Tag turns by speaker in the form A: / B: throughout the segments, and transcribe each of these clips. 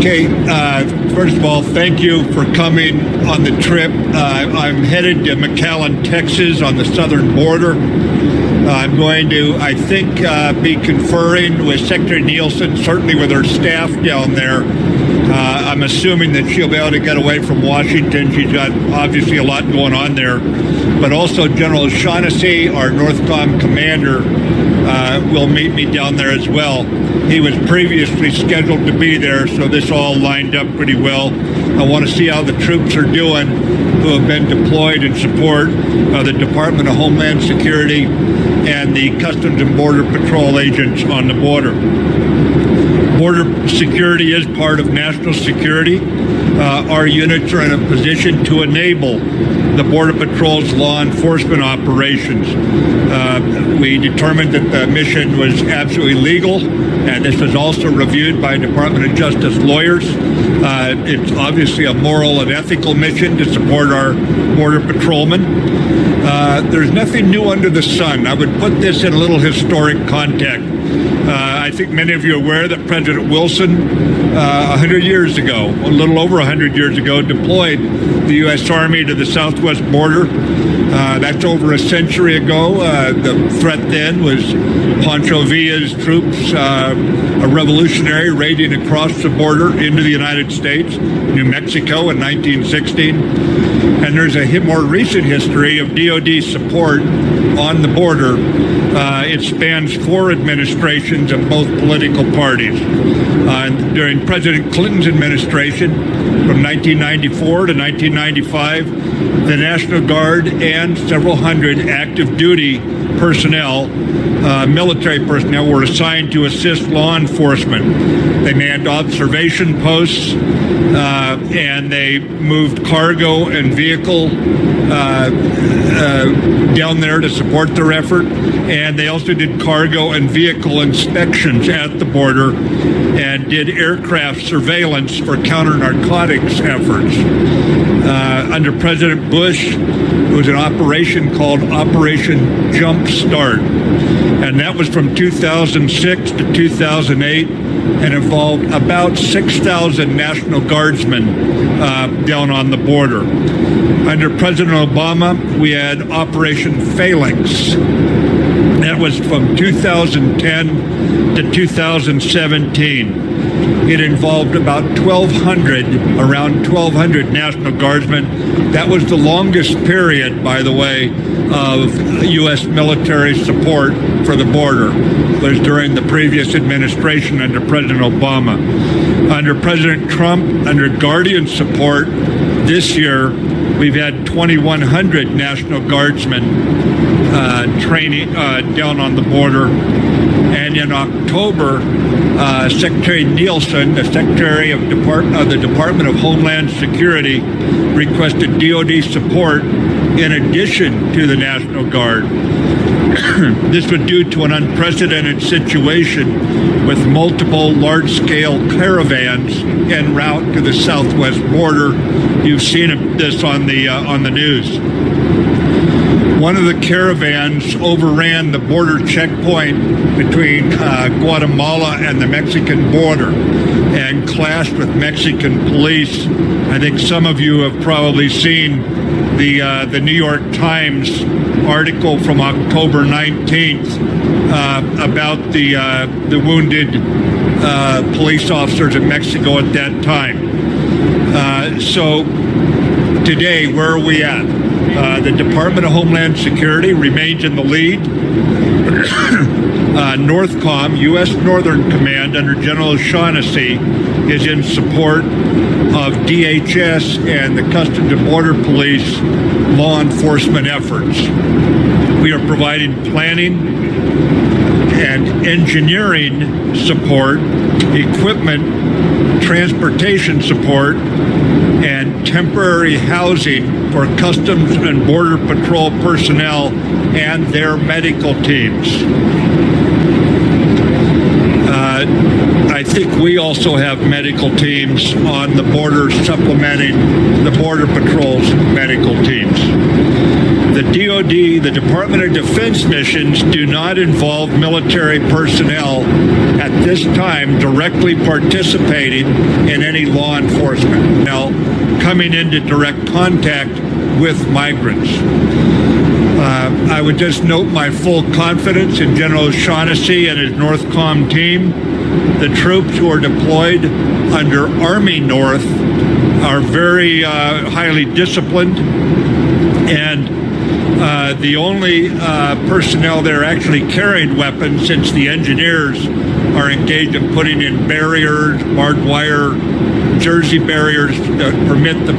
A: Okay, first of all, thank you for coming on the trip. I'm headed to McAllen, Texas on the southern border. I'm going to, I think, be conferring with Secretary Nielsen, certainly with her staff down there. I'm assuming that she'll be able to get away from Washington. She's got obviously a lot going on there. But also General Shaughnessy, our NORTHCOM commander, will meet me down there as well. He was previously scheduled to be there, so this all lined up pretty well. I want to see how the troops are doing who have been deployed in support of the Department of Homeland Security and the Customs and Border Patrol agents on the border. Border security is part of national security. Our units are in a position to enable the Border Patrol's law enforcement operations. We determined that the mission was absolutely legal, and this was also reviewed by Department of Justice lawyers. It's obviously a moral and ethical mission to support our Border Patrolmen. There's nothing new under the sun. I would put this in a little historic context. I think many of you are aware that President Wilson, 100 years ago, a little over 100 years ago, deployed the U.S. Army to the southwest border. That's over a century ago. The threat then was Pancho Villa's troops, a revolutionary raiding across the border into the United States, New Mexico in 1916. And there's a more recent history of DoD support on the border. It spans 4 administrations of both political parties. During President Clinton's administration, from 1994 to 1995, the National Guard and several hundred active duty personnel, military personnel, were assigned to assist law enforcement. They manned observation posts, and they moved cargo and vehicle down there to support their effort. And they also did cargo and vehicle inspections at the border and did aircraft surveillance for counter-narcotics efforts. Under President Bush, it was an operation called Operation Jump Start. And that was from 2006 to 2008 and involved about 6,000 National Guardsmen down on the border. Under President Obama, we had Operation Phalanx. That was from 2010 to 2017. It involved about around 1,200 National Guardsmen. That was the longest period, by the way, of U.S. military support for the border. It was during the previous administration under President Obama. Under President Trump, under Guardian support, this year we've had 2,100 National Guardsmen training down on the border. And in October, Secretary Nielsen, the Secretary of the Department of Homeland Security, requested DoD support in addition to the National Guard. This was due to an unprecedented situation with multiple large-scale caravans en route to the southwest border. You've seen this on the news. One of the caravans overran the border checkpoint between Guatemala and the Mexican border and clashed with Mexican police. I think some of you have probably seen the New York Times article from October 19th about the wounded police officers in Mexico at that time. So today, where are we at? The Department of Homeland Security remains in the lead. NORTHCOM, U.S. Northern Command, under General Shaughnessy, is in support of DHS and the Customs and Border Police law enforcement efforts. We are providing planning and engineering support, equipment, transportation support, and temporary housing for Customs and Border Patrol personnel and their medical teams. I think we also have medical teams on the border supplementing the Border Patrol's medical teams. The DoD, the Department of Defense missions, do not involve military personnel at this time directly participating in any law enforcement. Now, coming into direct contact with migrants. I would just note my full confidence in General O'Shaughnessy and his NORTHCOM team. The troops who are deployed under Army North are very highly disciplined, and the only personnel there actually carrying weapons, since the engineers are engaged in putting in barriers, barbed wire, Jersey barriers that permit the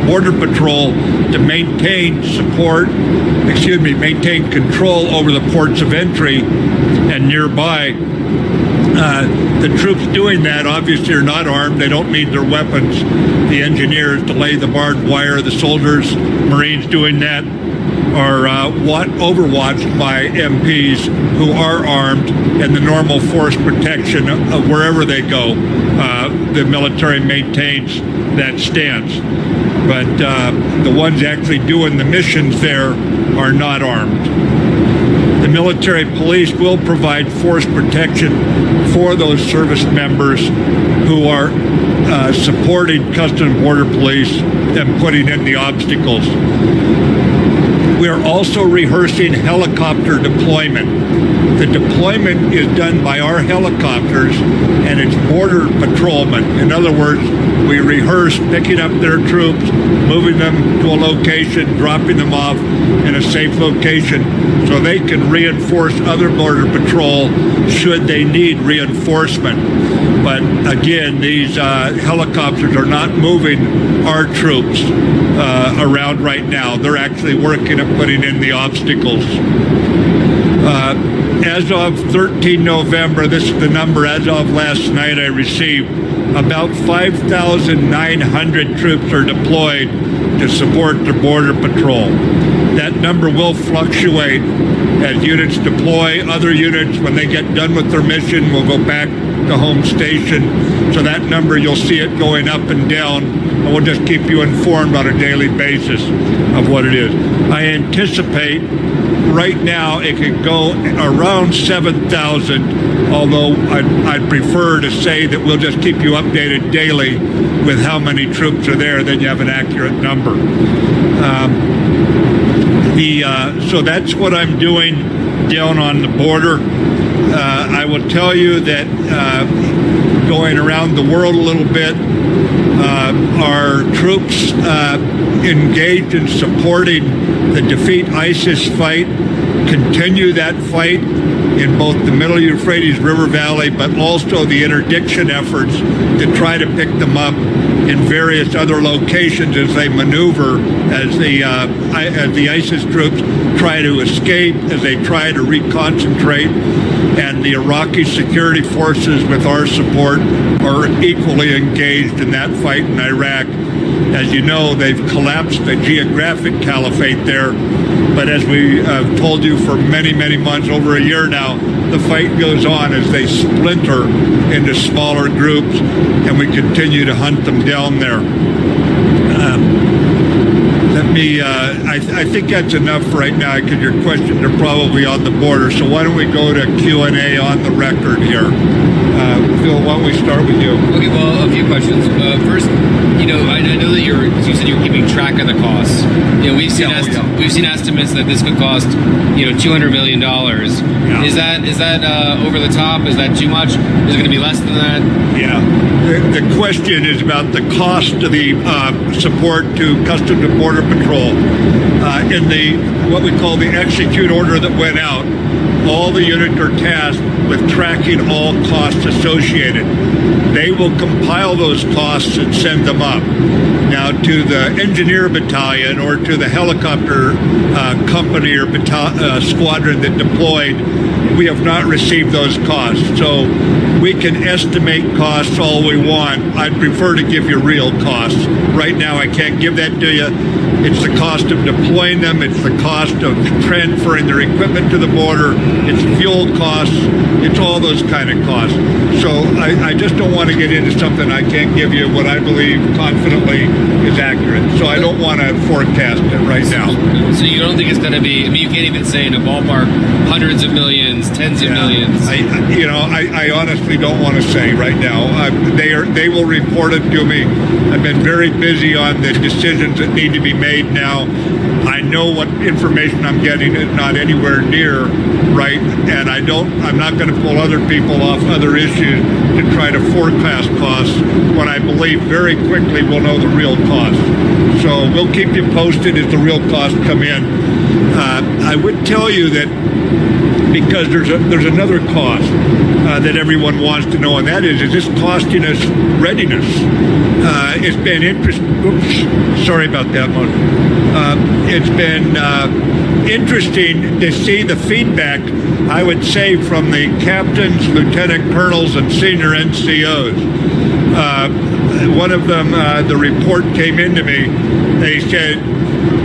A: Border Patrol to maintain control over the ports of entry and nearby. The troops doing that obviously are not armed. They don't need their weapons. The engineers to lay the barbed wire, the soldiers, Marines doing that are overwatched by MPs who are armed, and the normal force protection of wherever they go. The military maintains that stance. But the ones actually doing the missions there are not armed. The military police will provide force protection for those service members who are supporting Customs and Border Police and putting in the obstacles. We are also rehearsing helicopter deployment. The deployment is done by our helicopters and it's border patrolmen. In other words, we rehearse picking up their troops, moving them to a location, dropping them off in a safe location so they can reinforce other border patrol should they need reinforcement. But again, these helicopters are not moving our troops around right now. They're actually working at putting in the obstacles. As of 13 November, this is the number as of last night I received, about 5,900 troops are deployed to support the Border Patrol. That number will fluctuate as units deploy. Other units, when they get done with their mission, will go back to home station. So that number, you'll see it going up and down, and we'll just keep you informed on a daily basis of what it is. I anticipate right now it could go around 7,000, although I'd prefer to say that we'll just keep you updated daily with how many troops are there, then you have an accurate number. So that's what I'm doing down on the border. I will tell you that going around the world a little bit, our troops engaged in supporting the Defeat ISIS fight, continue that fight in both the Middle Euphrates River Valley, but also the interdiction efforts to try to pick them up in various other locations as they maneuver, as the ISIS troops try to escape, as they try to reconcentrate. And the Iraqi security forces, with our support, are equally engaged in that fight in Iraq. As you know, they've collapsed the geographic caliphate there. But as we have told you for many, many months, over a year now, the fight goes on as they splinter into smaller groups, and we continue to hunt them down there. I think that's enough right now, because your questions are probably on the border. So why don't we go to Q&A on the record here? Phil, why don't we start with you?
B: Okay, well, a few questions. First, I know that you said you were keeping track of the costs. We've seen estimates that this could cost, $200 million. Yeah. Is that over the top? Is that too much? Is it going to be less than that?
A: Yeah. The question is about the cost of the support to Customs and Border Patrol. In what we call the execute order that went out, all the units are tasked with tracking all costs associated. They will compile those costs and send them up. Now, to the engineer battalion or to the helicopter company or squadron that deployed, we have not received those costs. So we can estimate costs all we want. I'd prefer to give you real costs. Right now, I can't give that to you. It's the cost of deploying them. It's the cost of transferring their equipment to the border. It's fuel costs. It's all those kind of costs. So I just don't want to get into something I can't give you what I believe confidently is accurate. So I don't want to forecast it right now.
B: So you don't think it's going to be? I mean, you can't even say in a ballpark hundreds of millions, tens of millions.
A: I honestly don't want to say right now. They will report it to me. I've been very busy on the decisions that need to be made now. I know what information I'm getting is not anywhere near right, and I'm not going to pull other people off other issues to try to forecast costs when I believe very quickly we'll know the real cost. So we'll keep you posted as the real costs come in. I would tell you that because there's another cost that everyone wants to know, and that is this costing us readiness? It's been interesting. Oops, sorry about that, Mark. It's been interesting to see the feedback, I would say, from the captains, lieutenant colonels, and senior NCOs. One of them, the report came into me. They said,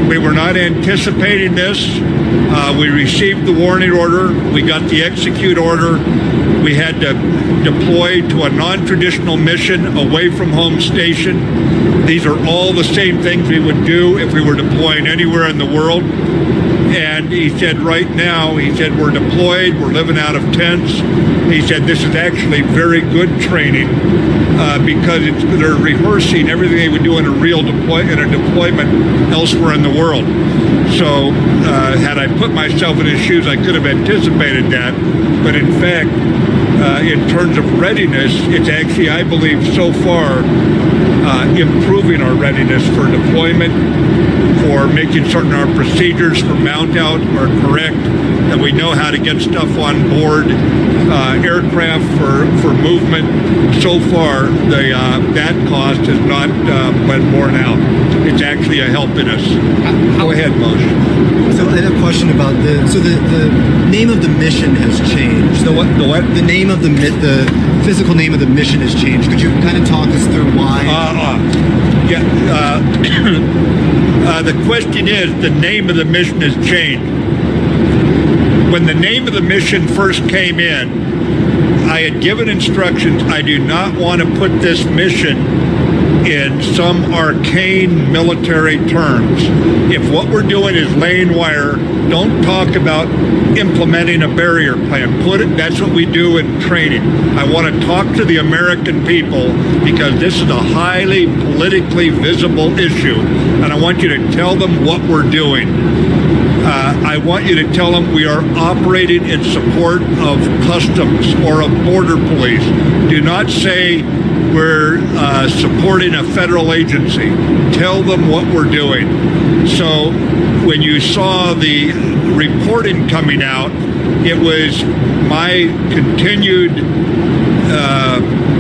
A: we were not anticipating this. We received the warning order. We got the execute order. We had to deploy to a non-traditional mission away from home station. These are all the same things we would do if we were deploying anywhere in the world. And he said right now, we're deployed, we're living out of tents. He said this is actually very good training because they're rehearsing everything they would do in a real deployment elsewhere in the world. So had I put myself in his shoes, I could have anticipated that. But in fact, in terms of readiness, it's actually, I believe, so far improving our readiness for deployment, for making certain our procedures for mount out are correct, that we know how to get stuff on board aircraft for movement. So far, that cost has not been borne out. It's actually a help in us. Go ahead, Moshe.
C: So I have a question about the name of the mission has changed.
A: The what?
C: The name of the physical name of the mission has changed. Could you kind of talk us through why?
A: The question is, the name of the mission has changed. When the name of the mission first came in, I had given instructions. I do not want to put this mission in some arcane military terms. If what we're doing is laying wire, don't talk about implementing a barrier plan. That's what we do in training. I want to talk to the American people because this is a highly politically visible issue, and I want you to tell them what we're doing. I want you to tell them we are operating in support of customs or of border police. Do not say we're supporting a federal agency. Tell them what we're doing. So when you saw the reporting coming out, it was my continued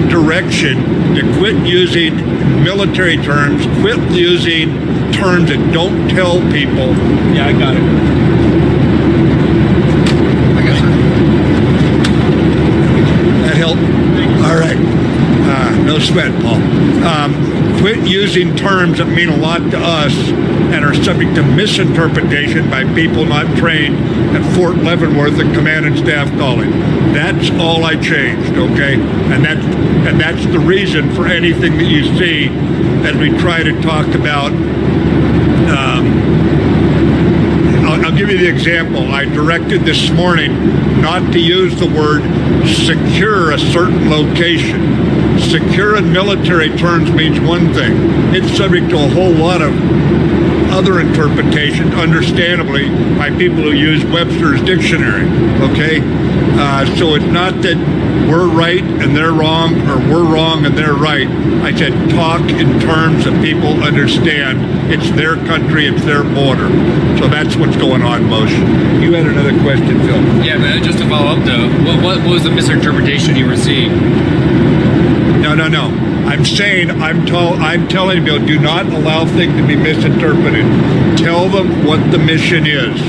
A: direction to quit using military terms, quit using terms that don't tell people. Yeah, I got it. That helped? All right. No sweat, Paul. Quit using terms that mean a lot to us and are subject to misinterpretation by people not trained at Fort Leavenworth and Command and Staff College. That's all I changed, okay? And that's the reason for anything that you see as we try to talk about. I'll give you the example. I directed this morning not to use the word secure a certain location. Secure in military terms means one thing. It's subject to a whole lot of other interpretations, understandably, by people who use Webster's dictionary, okay? So it's not that we're right and they're wrong, or we're wrong and they're right. I said talk in terms that people understand. It's their country, it's their border. So that's what's going on, Moshe. You had another question, Phil.
B: Yeah, but just to follow up, though, what was the misinterpretation you were seeing?
A: No. I'm saying, I'm telling people, do not allow things to be misinterpreted. Tell them what the mission is.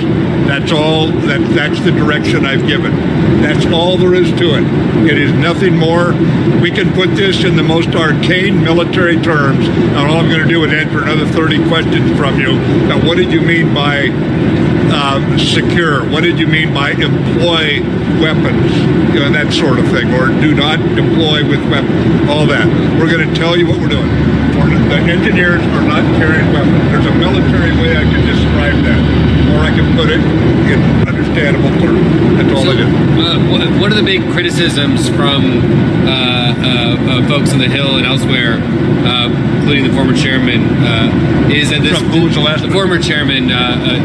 A: That's all. That's the direction I've given. That's all there is to it. It is nothing more. We can put this in the most arcane military terms, and all I'm going to do is answer another 30 questions from you. Now, what did you mean by secure? What did you mean by employ weapons? You know, that sort of thing. Or do not deploy with weapons. All that. We're going to tell you what we're doing. The engineers are not carrying weapons. There's a military way I can describe that, or I can put it in understandable terms. That's all it is.
B: One of the big criticisms from folks on the Hill and elsewhere, including the former chairman, is that
A: Who was the last one?
B: former chairman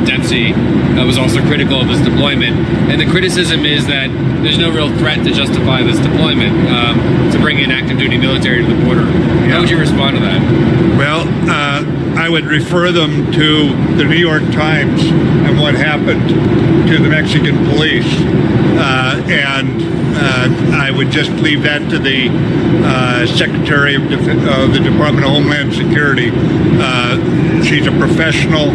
B: Dempsey was also critical of this deployment, and the criticism is that there's no real threat to justify this deployment to bring in active duty military to the border. How would you respond to that?
A: Well, I would refer them to the New York Times and what happened to the Mexican police, and I would just leave that to the Secretary of the Department of Homeland Security. She's a professional.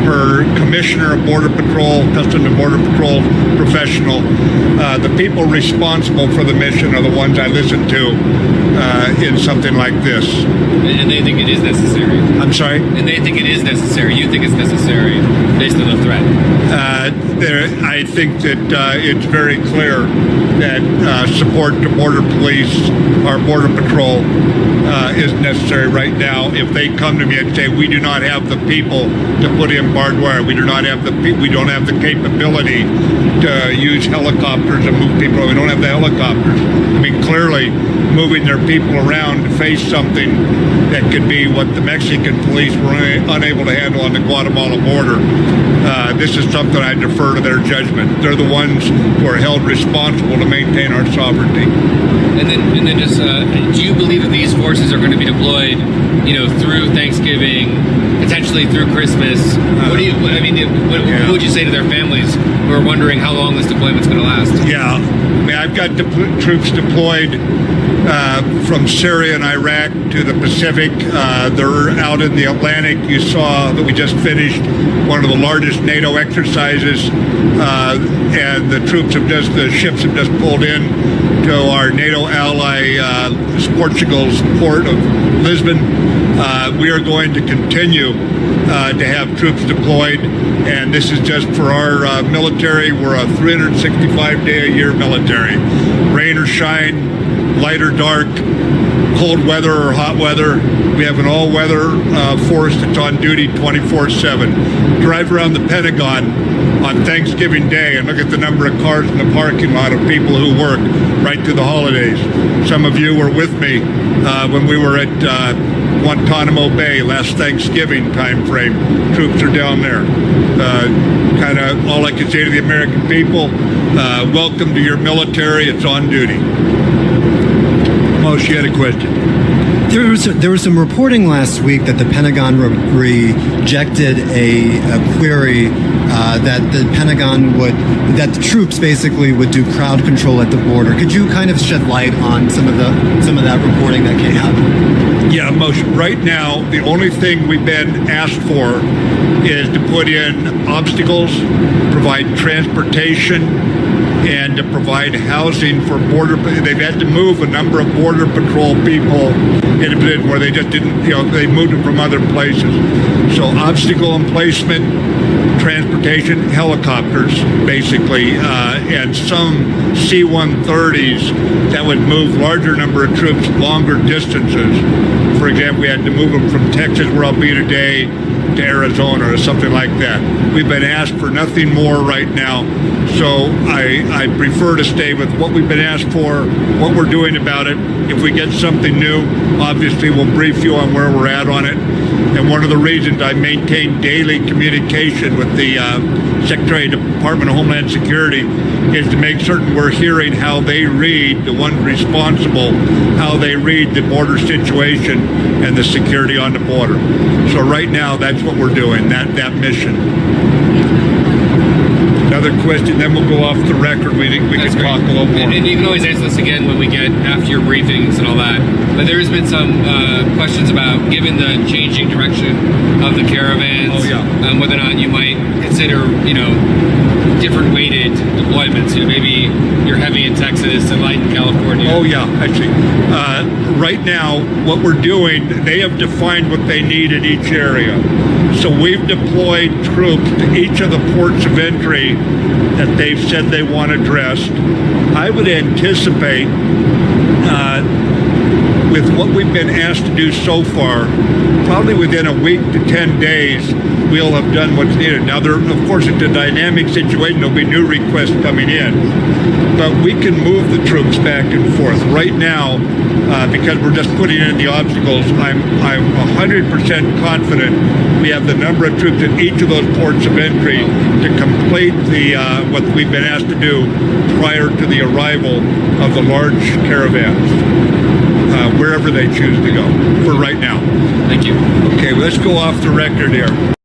A: Her Commissioner of Border Patrol, Customs and Border Patrol professional. The people responsible for the mission are the ones I listen to in something like this.
B: And they think it is necessary.
A: I'm sorry?
B: And they think it is necessary. You think it's necessary based on the threat.
A: I think that it's very clear that support to border police, our border patrol, is necessary right now. If they come to me and say we do not have the people to put in barbed wire, we don't have the capability to use helicopters and move people. We don't have the helicopters. I mean, clearly, moving their people around to face something that could be what the Mexican police were unable to handle on the Guatemala border. This is something I defer to their judgment. They're the ones who are held responsible to maintain our sovereignty.
B: And then just, do you believe that these forces are going to be deployed, through Thanksgiving, potentially through Christmas? What would you say to their families who are wondering how long this deployment's going to last?
A: Yeah, I mean, I've got troops deployed from Syria and Iraq to the Pacific. They're out in the Atlantic. You saw that we just finished one of the largest NATO exercises, and the ships have just pulled in to our NATO ally, Portugal's port of Lisbon. We are going to continue to have troops deployed, and this is just for our military. We're a 365-day-a-year military. Rain or shine, light or dark, cold weather or hot weather, we have an all-weather force that's on duty 24/7. Drive around the Pentagon on Thanksgiving Day and look at the number of cars in the parking lot of people who work right through the holidays. Some of you were with me when we were at Guantanamo Bay last Thanksgiving time frame. Troops are down there. Kind of all I can say to the American people, welcome to your military. It's on duty. Moshe, you had a question.
C: There was some reporting last week that the Pentagon rejected a query that the troops basically would do crowd control at the border. Could you kind of shed light on some of that reporting that came out?
A: Yeah, Moshe. Right now, the only thing we've been asked for is to put in obstacles, provide transportation, and to provide housing for border. They've had to move a number of border patrol people in a position where they just didn't, they moved them from other places. So obstacle emplacement, transportation, helicopters, basically, and some C-130s that would move larger number of troops longer distances. For example, we had to move them from Texas, where I'll be today, to Arizona or something like that. We've been asked for nothing more right now, so I prefer to stay with what we've been asked for, what we're doing about it. If we get something new, obviously we'll brief you on where we're at on it. And one of the reasons I maintain daily communication with the Secretary of the Department of Homeland Security is to make certain we're hearing how they read, the ones responsible, how they read the border situation and the security on the border. So right now, that's what we're doing, that mission. Another question, then we'll go off the record. We think we can talk a little more.
B: And you can always answer this again when we get after your briefings and all that. But there has been some questions about, given the changing direction of the caravans, whether or not you might consider, different weighted deployments. Maybe you're heavy in Texas and light in California.
A: Oh yeah, actually, right now what we're doing, they have defined what they need in each area. So we've deployed troops to each of the ports of entry that they've said they want addressed. I would anticipate with what we've been asked to do so far, probably within a week to 10 days, we'll have done what's needed. Now, of course, it's a dynamic situation. There'll be new requests coming in. But we can move the troops back and forth. Right now, because we're just putting in the obstacles, I'm 100% confident we have the number of troops at each of those ports of entry to complete what we've been asked to do prior to the arrival of the large caravans, wherever they choose to go, for right now.
B: Thank you.
A: Okay, well, let's go off the record here.